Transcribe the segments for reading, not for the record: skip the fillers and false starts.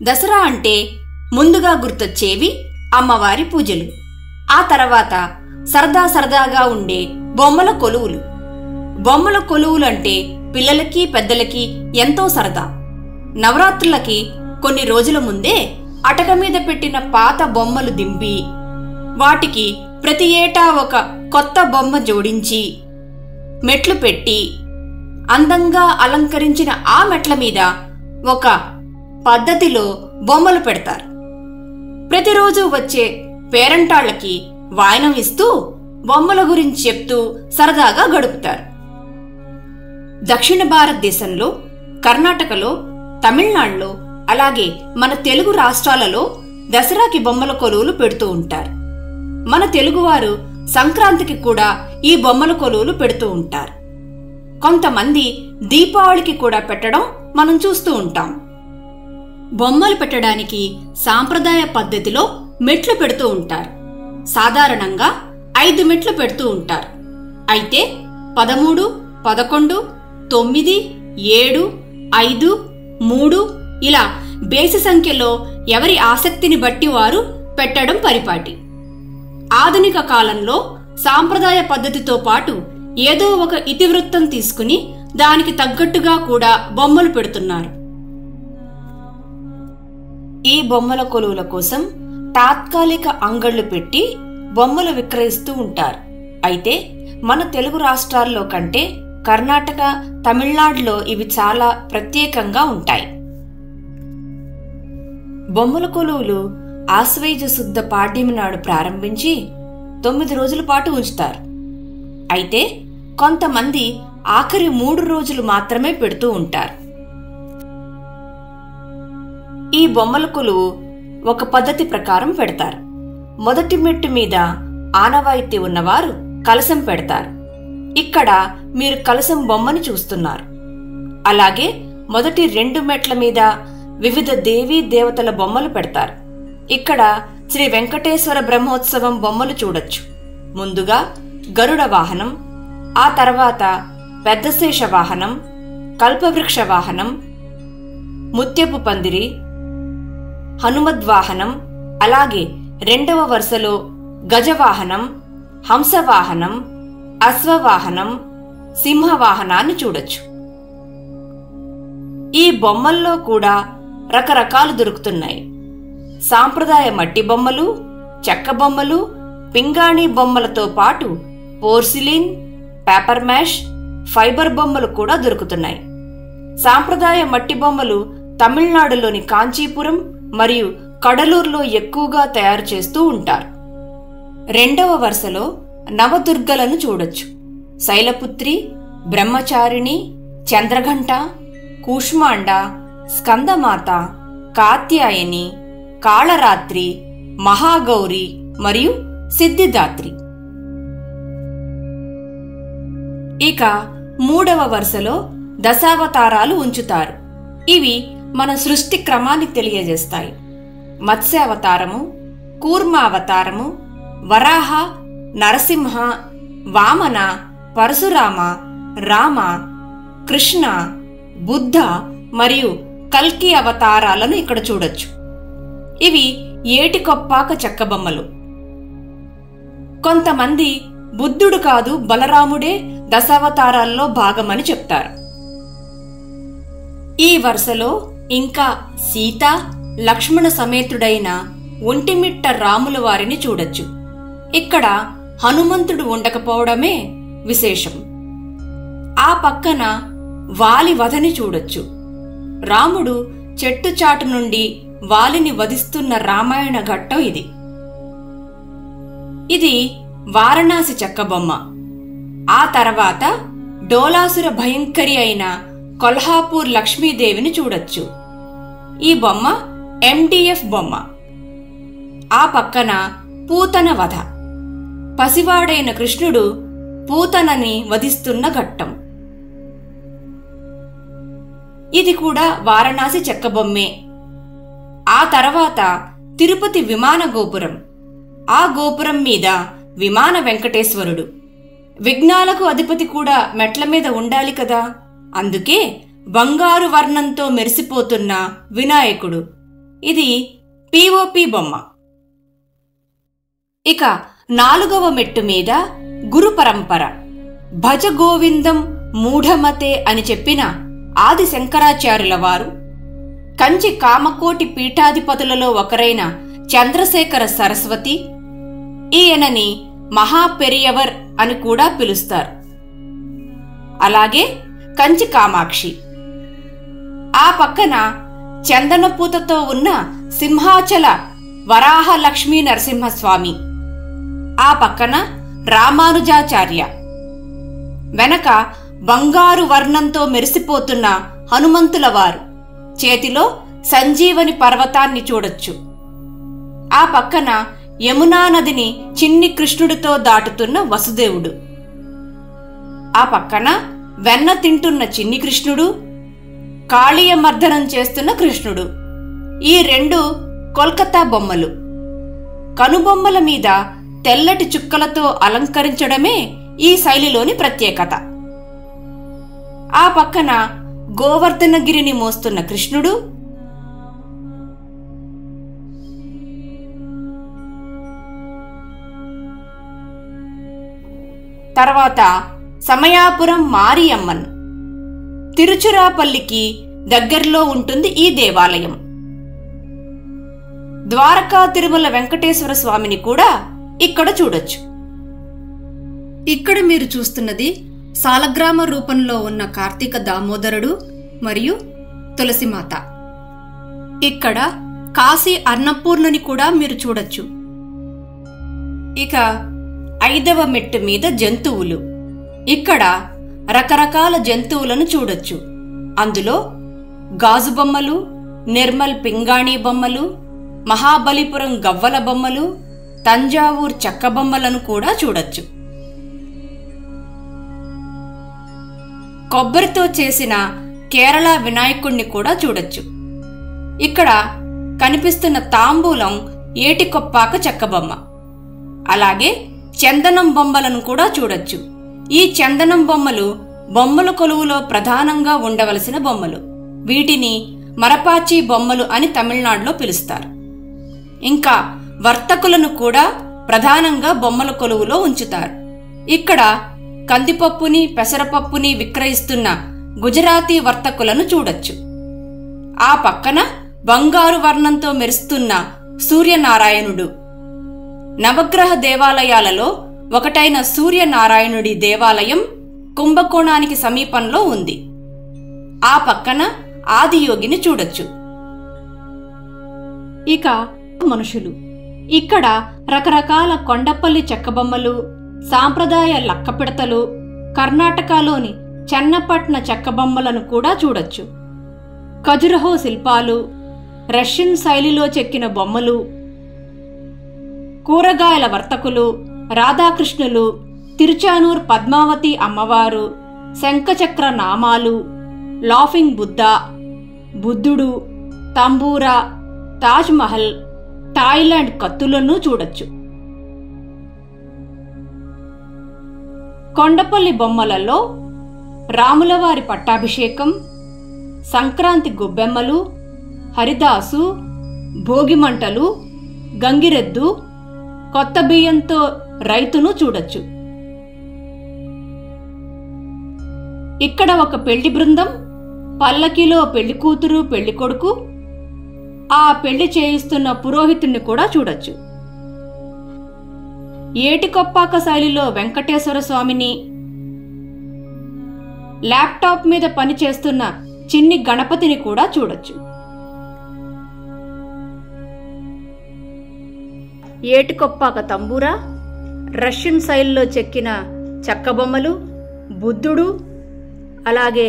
దసరా అంటే ముందుగా గుర్తొచ్చేవి అమ్మవారి పూజలు. ఆ తర్వాత సరదాగా ఉండే బొమ్మల కొలువులు. బొమ్మల కొలువులు అంటే పిల్లలకి పెద్దలకి ఎంతో సరదా. నవరాత్రులకి కొన్ని రోజుల ముందే అటక మీద పెట్టిన పాత బొమ్మలు దింపి వాటికి ప్రతి ఏటా ఒక కొత్త బొమ్మ జోడించి మెట్లు పెట్టి అందంగా అలంకరించిన ఆ మెట్ల మీద ఒక పద్ధతిలో బొమ్మలు పెడతారు. ప్రతిరోజు వచ్చే పేరంటాళ్లకి వాయనం ఇస్తూ బొమ్మల గురించి చెప్తూ సరదాగా గడుపుతారు. దక్షిణ భారతదేశంలో కర్ణాటకలో, తమిళనాడులో, అలాగే మన తెలుగు రాష్ట్రాలలో దసరాకి బొమ్మల కొలువులు పెడుతూ ఉంటారు. మన తెలుగువారు సంక్రాంతికి కూడా ఈ బొమ్మల కొలువులు పెడుతూ ఉంటారు. కొంతమంది దీపావళికి కూడా పెట్టడం మనం చూస్తూ ఉంటాం. బొమ్మలు పెట్టడానికి సాంప్రదాయ పద్ధతిలో మెట్లు పెడుతూ ఉంటారు. సాధారణంగా 5 మెట్లు పెడుతూ ఉంటారు. అయితే 13, 11, 9, 7, 5, 3 ఇలా బేసి సంఖ్యలో ఎవరి ఆసక్తిని బట్టి వారు పెట్టడం పరిపాటి. ఆధునిక కాలంలో సాంప్రదాయ పద్ధతితో పాటు ఏదో ఒక ఇతివృత్తం తీసుకుని దానికి తగ్గట్టుగా కూడా బొమ్మలు పెడుతున్నారు. ఈ బొమ్మల కొలువుల కోసం తాత్కాలిక అంగళ్ళు పెట్టి బొమ్మలు విక్రయిస్తూ ఉంటారు. అయితే మన తెలుగు రాష్ట్రాల్లో కంటే కర్ణాటక, తమిళనాడులో ఇవి చాలా ప్రత్యేకంగా ఉంటాయి. బొమ్మల కొలువులు ఆశ్వయుజ శుద్ధ పాడ్యమి నాడు ప్రారంభించి 9 రోజుల పాటు ఉంచుతారు. అయితే కొంతమంది ఆఖరి 3 రోజులు మాత్రమే పెడుతూ ఉంటారు. ఈ బొమ్మల కొలువు ఒక పద్ధతి ప్రకారం పెడతారు. మొదటి మెట్టు మీద ఆనవాయితీ ఉన్నవారు కలశం పెడతారు. ఇక్కడ మీరు కలశం బొమ్మని చూస్తున్నారు. అలాగే మొదటి 2 మెట్ల మీద వివిధ దేవీ దేవతల బొమ్మలు పెడతారు. ఇక్కడ శ్రీ వెంకటేశ్వర బ్రహ్మోత్సవం బొమ్మలు చూడొచ్చు. ముందుగా గరుడ వాహనం, ఆ తర్వాత పెద్దశేష వాహనం, కల్పవృక్ష వాహనం, ముత్యపు పందిరి, హనుమద్వాహనం, అలాగే 2వ వరుసలో గజవాహనం, హంసవాహనం, అశ్వవాహనం, సింహవాహనాన్ని చూడొచ్చు. ఈ బొమ్మల్లో కూడా రకరకాలు దొరుకుతున్నాయి. సాంప్రదాయ మట్టి బొమ్మలు, చెక్క బొమ్మలు, పింగాణీ బొమ్మలతో పాటు పోర్సిలిన్, పేపర్ మ్యాష్, ఫైబర్ బొమ్మలు కూడా దొరుకుతున్నాయి. సాంప్రదాయ మట్టి బొమ్మలు తమిళనాడులోని కాంచీపురం మరియు కడలూరులో ఎక్కువగా తయారు చేస్తూ ఉంటారు. 2వ వరుసలో నవదుర్గలను చూడొచ్చు. శైలపుత్రి, బ్రహ్మచారిణి, చంద్రఘంట, కూష్మాండ, స్కందమాత, కాత్యాయని, కాళరాత్రి, మహాగౌరి మరియు సిద్ధిదాత్రి. ఇక 3వ వరుసలో దశావతారాలు ఉంచుతారు. ఇవి మన సృష్టి క్రమాన్ని తెలియజేస్తాయి. మత్స్యావతారము, కూర్మావతారము, వరాహ, నరసింహ, వామన, పరశురామ, రామ, కృష్ణ, బుద్ధ మరియు కల్కి అవతారాలను ఇక్కడ చూడొచ్చు. ఇవి ఏటికొప్పాక చెక్క బొమ్మలు. కొంతమంది బుద్ధుడు కాదు బలరాముడే దశావతారాల్లో భాగమని చెప్తారు. ఈ వరుసలో ఇంకా సీత, లక్ష్మణ సమేతుడైన ఒంటిమిట్ట రాముల వారిని చూడొచ్చు. ఇక్కడ హనుమంతుడు ఉండకపోవడమే విశేషం. ఆ పక్కన వాలి వధని చూడొచ్చు. రాముడు చెట్టు చాటు నుండి వాలిని వధిస్తున్న రామాయణ ఘట్టం ఇది. ఇది వారణాసి చెక్కబొమ్మ. ఆ తర్వాత డోలాసుర భయంకరి అయిన కొల్హాపూర్ లక్ష్మీదేవిని చూడొచ్చు. ఈ బొమ్మ MDF బొమ్మ. ఆ పక్కన పూతన వధ. పసివాడైన కృష్ణుడు పూతనని వధిస్తున్న ఘట్టం. ఇది కూడా వారణాసి చెక్కబొమ్మే. ఆ తర్వాత తిరుపతి విమాన గోపురం. ఆ గోపురం మీద విమాన వెంకటేశ్వరుడు. విఘ్నాలకు అధిపతి కూడా మెట్ల మీద ఉండాలి కదా, అందుకే బంగారు వర్ణంతో మెరిసిపోతున్న వినాయకుడు. ఇది పిఓపి బొమ్మ. ఇక 4వ మెట్టు మీద గురు పరంపర భజ గోవిందం మూఢమతే అని చెప్పిన ఆది శంకరాచార్యుల వారు, కంచి కామకోటి పీఠాధిపతులలో ఒకరైన చంద్రశేఖర సరస్వతి, ఈయనని మహాపెరియవర్ అని కూడా పిలుస్తారు. అలాగే కంచి కామాక్షి. ఆ పక్కన చందనపూతతో ఉన్న సింహాచల వరాహ లక్ష్మీ నరసింహస్వామి, ఆ పక్కన రామానుజాచార్య, వెనక బంగారు వర్ణంతో మెరిసిపోతున్న హనుమంతుల వారు, చేతిలో సంజీవని పర్వతాన్ని చూడొచ్చు. ఆ పక్కన యమునా నదిని చిన్ని కృష్ణుడితో దాటుతున్న వసుదేవుడు, ఆ పక్కన వెన్న తింటున్న చిన్ని కృష్ణుడు, కాళీయ మర్దనం చేస్తున్న కృష్ణుడు. ఈ 2 కోల్కతా బొమ్మలు. కనుబొమ్మల మీద తెల్లటి చుక్కలతో అలంకరించడమే ఈ శైలిలోని ప్రత్యేకత. ఆ పక్కన గోవర్ధనగిరిని మోస్తున్న కృష్ణుడు, తర్వాత సమయాపురం మారియమ్మన్. తిరుచురాపల్లికి దగ్గరలో ఉంటుంది ఈ దేవాలయం. ద్వారకా తిరుమల వెంకటేశ్వర స్వామిని కూడా ఇక్కడ చూడొచ్చు. ఇక్కడ మీరు చూస్తున్నది సాలగ్రామ రూపంలో ఉన్న కార్తీక దామోదరుడు మరియు తులసిమాత. ఇక్కడ కాశీ అన్నపూర్ణని కూడా మీరు చూడొచ్చు. ఇక 5వ మెట్టు మీద జంతువులు. ఇక్కడ రకరకాల జంతువులను చూడొచ్చు. అందులో గాజు బొమ్మలు, నిర్మల్ పింగాణి బొమ్మలు, మహాబలిపురం గవ్వల బొమ్మలు, తంజావూర్ చెక్క బొమ్మలను కూడా చూడొచ్చు. కొబ్బరితో చేసిన కేరళ వినాయకుణ్ణి కూడా చూడొచ్చు. ఇక్కడ కనిపిస్తున్న తాంబూలం ఏటికొప్పాక చెక్క బొమ్మ. అలాగే చందనం బొమ్మలను కూడా చూడొచ్చు. ఈ చందనం బొమ్మలు బొమ్మల కొలువులో ప్రధానంగా ఉండవలసిన బొమ్మలు. వీటిని మరపాచి బొమ్మలు అని తమిళనాడులో పిలుస్తారు. ఇంకా వర్తకులను కూడా ప్రధానంగా బొమ్మల కొలువులో ఉంచుతారు. ఇక్కడ కందిపప్పుని, పెసరపప్పుని విక్రయిస్తున్న గుజరాతీ వర్తకులను చూడొచ్చు. ఆ పక్కన బంగారు వర్ణంతో మెరుస్తున్న సూర్యనారాయణుడు. నవగ్రహ దేవాలయాలలో ఒకటైన సూర్యనారాయణుడి దేవాలయం కుంభకోణానికి సమీపంలో ఉంది. ఆ పక్కన ఆదియోగిని చూడొచ్చు. ఇక మనుషులు. ఇక్కడ రకరకాల కొండపల్లి చెక్కబొమ్మలు, సాంప్రదాయ లక్కపిడతలు, కర్ణాటకలోని చెన్నపట్న చెక్కబొమ్మలను కూడా చూడొచ్చు. ఖజురహో శిల్పాలు, రష్యన్ శైలిలో చెక్కిన బొమ్మలు, కూరగాయల వర్తకులు, రాధాకృష్ణులు, తిరుచానూర్ పద్మావతి అమ్మవారు, శంఖచక్ర నామాలు, లాఫింగ్ బుద్ధ, బుద్ధుడు, తంబూరా, తాజ్ మహల్, థాయిలాండ్ కత్తులను చూడొచ్చు. కొండపల్లి బొమ్మలలో రాములవారి పట్టాభిషేకం, సంక్రాంతి గొబ్బెమ్మలు, హరిదాసు, భోగిమంటలు, గంగిరెద్దు, కొత్త బియ్యంతో రైతును చూడొచ్చు. ఇక్కడ ఒక పెళ్లి బృందం, పల్లకిలో పెళ్లి కూతురు పెళ్లి కొడుకు, ఆ పెళ్లి చేయిస్తున్న పురోహితుణ్ణి కూడా చూడొచ్చు. ఏటికొప్పాక శైలిలో వెంకటేశ్వర స్వామిని, ల్యాప్టాప్ మీద పనిచేస్తున్న చిన్ని గణపతిని కూడా చూడొచ్చు. ఏటికొప్పాక తంబూరా, రష్యన్ శైలిలో చెక్కిన చెక్కబొమ్మలు, బుద్ధుడు, అలాగే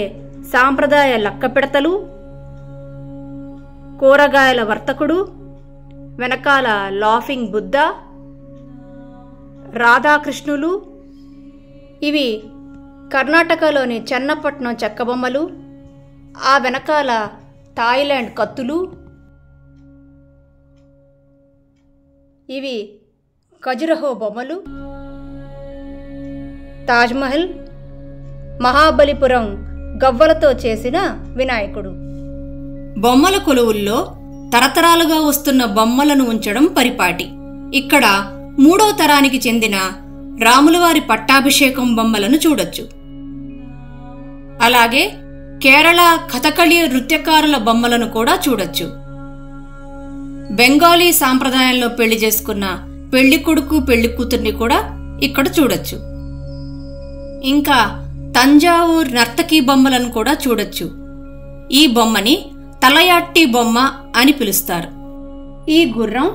సాంప్రదాయ లక్కపిడతలు, కూరగాయల వర్తకుడు, వెనకాల లాఫింగ్ బుద్ధ, రాధాకృష్ణులు. ఇవి కర్ణాటకలోని చెన్నపట్నం చెక్కబొమ్మలు, ఆ వెనకాల థాయిలాండ్ కత్తులు. ఇవి ఖజురహో బొమ్మలు, తాజ్మహల్, మహాబలిపురం గవ్వలతో చేసిన వినాయకుడు. బొమ్మల కొలువుల్లో తరతరాలుగా వస్తున్న బొమ్మలను ఉంచడం పరిపాటి. ఇక్కడ 3వ తరానికి చెందిన రాములవారి పట్టాభిషేకం బొమ్మలను చూడొచ్చు. అలాగే కేరళ కథకళి నృత్యకారుల బొమ్మలను కూడా చూడొచ్చు. బెంగాలీ సాంప్రదాయంలో పెళ్లి చేసుకున్న పెళ్లి కొడుకు పెళ్లి కూతుర్ని కూడా ఇక్కడ చూడొచ్చు. ఇంకా తంజావూర్ నర్తకీ బొమ్మలను కూడా చూడొచ్చు. ఈ బొమ్మని తలయాట్టి బొమ్మ అని పిలుస్తారు. ఈ గుర్రం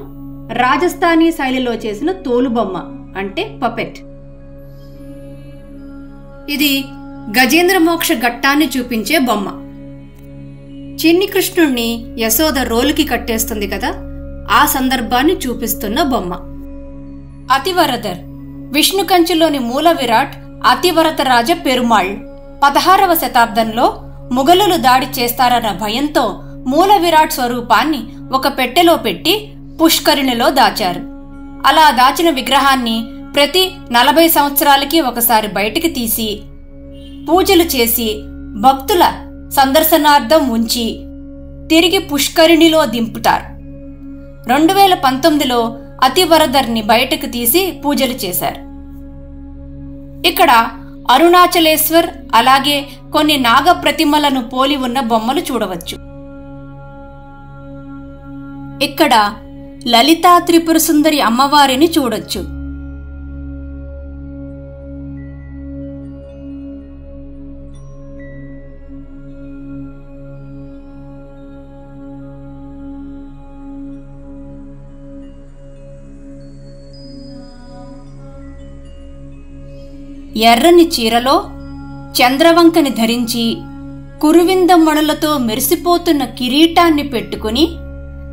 రాజస్థానీ శైలిలో చేసిన తోలుబొమ్మ, అంటే పపెట్. ఇది గజేంద్ర మోక్ష ఘట్టాన్ని చూపించే బొమ్మ. చిన్ని కృష్ణుణ్ణి యశోద రోలుకి కట్టేస్తుంది కదా, ఆ సందర్భాన్ని చూపిస్తున్న బొమ్మ. అతివరదర్ విష్ణు కంచిలోని మూల విరాట్ అతివరతరాజ పెరుమాళ్. 16వ శతాబ్దంలో ముఘలులు దాడి చేస్తారన్న భయంతో మూల విరాట్ స్వరూపాన్ని ఒక పెట్టెలో పెట్టి పుష్కరిణిలో దాచారు. అలా దాచిన విగ్రహాన్ని ప్రతి 40 సంవత్సరాలకి ఒకసారి బయటికి తీసి పూజలు చేసి భక్తుల సందర్శనార్థం ఉంచి తిరిగి పుష్కరిణిలో దింపుతారు. 2019లో అతివరదర్ని బయటకు తీసి పూజలు చేశారు. ఇక్కడ అరుణాచలేశ్వర్ అలాగే కొన్ని నాగ ప్రతిమలను పోలి ఉన్న బొమ్మలు చూడవచ్చు. ఇక్కడ లలితా త్రిపుర సుందరి అమ్మవారిని చూడొచ్చు. ఎర్రని చీరలో చంద్రవంకని ధరించి కురువింద మణులతో మెరిసిపోతున్న కిరీటాన్ని పెట్టుకుని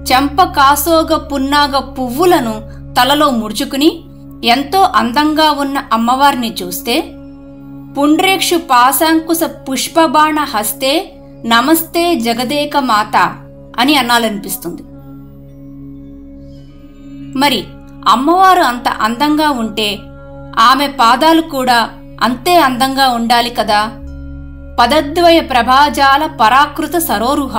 చెంప కాసోగ పున్నాగ పువ్వులను తలలో ముడుచుకుని ఎంతో అందంగా ఉన్న అమ్మవారిని చూస్తే పుండ్రేక్షు పాశాంకుశ పుష్పబాణ హస్తే నమస్తే జగదేక మాత అని అనాలనిపిస్తుంది. మరి అమ్మవారు అంత అందంగా ఉంటే ఆమె పాదాలు కూడా అంతే అందంగా ఉండాలి కదా. పదద్వయ ప్రభాజాల పరాకృత సరోరుహ.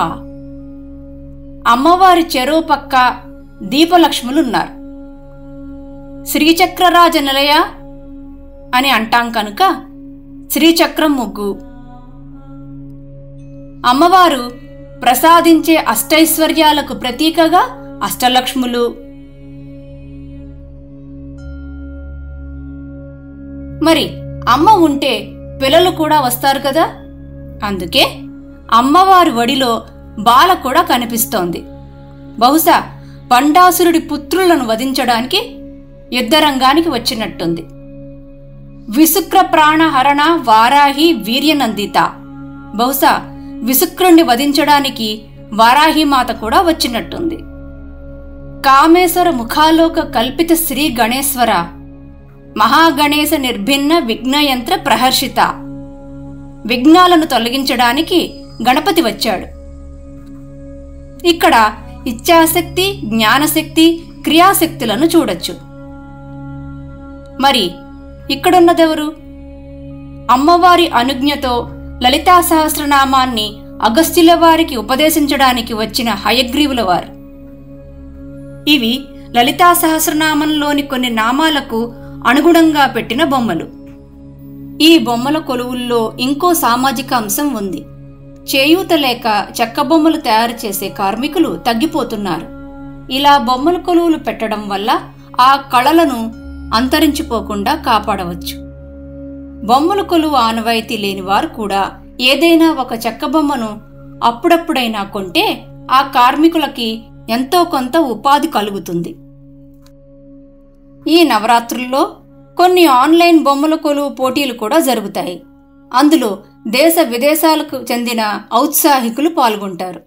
అమ్మవారి చెరో పక్క దీపలక్ష్ములున్నారు. శ్రీచక్రరాజ నిలయ అని అంటాం కనుక శ్రీచక్రం ముగ్గు. అమ్మవారు ప్రసాదించే అష్టైశ్వర్యాలకు ప్రతీకగా అష్టలక్ష్ములు. మరి అమ్మ ఉంటే పిల్లలు కూడా వస్తారు కదా, అందుకే అమ్మవారి వడిలో బాల కూడా కనిపిస్తోంది. బహుశా పండాసురుడి పుత్రులను వధించడానికి యుద్ధరంగానికి వచ్చినట్టుంది. విశుక్ర ప్రాణహరణ వారాహి వీర్యనందిత. బహుశా విశుక్రుణ్ణి వధించడానికి వారాహిమాత కూడా వచ్చినట్టుంది. కామేశ్వర ముఖాలోక కల్పిత శ్రీ గణేశ్వర మహాగణేశ నిర్భిన్న విఘ్నయంత్ర ప్రహర్షిత. విఘ్నాలను తొలగించడానికి గణపతి వచ్చాడు. ఇక్కడ ఇచ్ఛాశక్తి, జ్ఞానశక్తి, క్రియాశక్తులను చూడొచ్చు. మరి ఇక్కడున్నదెవరు? అమ్మవారి అనుజ్ఞతో లలితా సహస్రనామాన్ని అగస్త్యుల వారికి ఉపదేశించడానికి వచ్చిన హయగ్రీవుల వారు. ఇవి లలితా సహస్రనామంలోని కొన్ని నామాలకు అనుగుణంగా పెట్టిన బొమ్మలు. ఈ బొమ్మల కొలువుల్లో ఇంకో సామాజిక అంశం ఉంది. చేయూత లేక చెక్క బొమ్మలు తయారు చేసే కార్మికులు తగ్గిపోతున్నారు. ఇలా బొమ్మల కొలువులు పెట్టడం వల్ల ఆ కళలను అంతరించిపోకుండా కాపాడవచ్చు. బొమ్మల కొలువు ఆనవాయితీ లేని వారు కూడా ఏదైనా ఒక చెక్క బొమ్మను అప్పుడప్పుడైనా కొంటే ఆ కార్మికులకి ఎంతో కొంత ఉపాధి కలుగుతుంది. ఈ నవరాత్రుల్లో కొన్ని ఆన్లైన్ బొమ్మల కొలువు పోటీలు కూడా జరుగుతాయి. అందులో దేశ విదేశాలకు చెందిన ఔత్సాహికులు పాల్గొంటారు.